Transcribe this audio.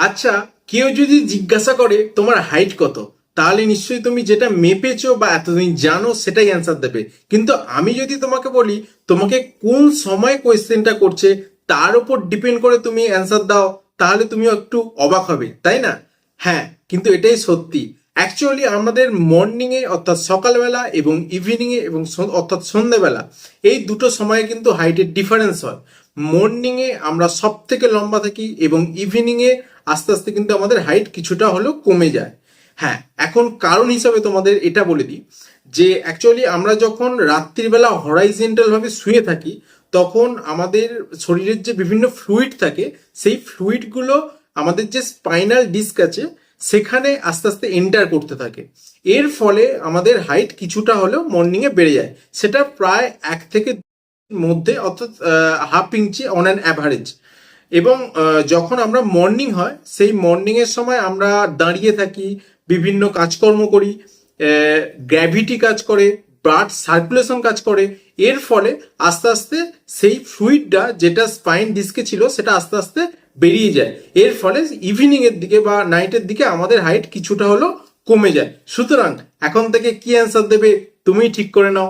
আচ্ছা, কেউ যদি জিজ্ঞাসা করে তোমার হাইট কত, তাহলে নিশ্চয়ই তুমি যেটা মেপেছো বা এতদিন জানো সেটাই অ্যান্সার দেবে। কিন্তু আমি যদি তোমাকে বলি তোমাকে কোন সময় কোয়েশ্চেনটা করছে তার উপর ডিপেন্ড করে তুমি অ্যান্সার দাও, তাহলে তুমিও একটু অবাক হবে, তাই না? হ্যাঁ, কিন্তু এটাই সত্যি। অ্যাকচুয়ালি আমাদের মর্নিংয়ে অর্থাৎ সকালবেলা এবং ইভিনিংয়ে এবং অর্থাৎ সন্ধ্যেবেলা, এই দুটো সময়ে কিন্তু হাইটের ডিফারেন্স হয়। মর্নিংয়ে আমরা সব থেকে লম্বা থাকি এবং ইভিনিংয়ে আস্তে আস্তে কিন্তু আমাদের হাইট কিছুটা হলেও কমে যায়। হ্যাঁ, এখন কারণ হিসাবে তোমাদের এটা বলে দিই যে অ্যাকচুয়ালি আমরা যখন রাত্রিবেলা হরাইজেন্টাল ভাবে শুয়ে থাকি, তখন আমাদের শরীরের যে বিভিন্ন ফ্লুইড থাকে, সেই ফ্লুইডগুলো আমাদের যে স্পাইনাল ডিস্ক আছে সেখানে আস্তে আস্তে এন্টার করতে থাকে। এর ফলে আমাদের হাইট কিছুটা হলেও মর্নিংয়ে বেড়ে যায়, সেটা প্রায় 1 থেকে মধ্যে, অর্থাৎ half inch on an average. এবং যখন আমরা মর্নিং হয় সেই মর্নিং এর সময় আমরা দাঁড়িয়ে থাকি, বিভিন্ন কাজকর্ম করি, গ্র্যাভিটি কাজ করে, ব্লাড সার্কুলেশন কাজ করে। এর ফলে আস্তে আস্তে সেই ফ্লুইডটা যেটা স্পাইন ডিস্কে ছিল সেটা আস্তে আস্তে বেরিয়ে যায়। এর ফলে ইভিনিং এর দিকে বা নাইটের দিকে আমাদের হাইট কিছুটা হলো কমে যায়। সুতরাং এখন থেকে কি অ্যান্সার দেবে তুমি ঠিক করে নাও।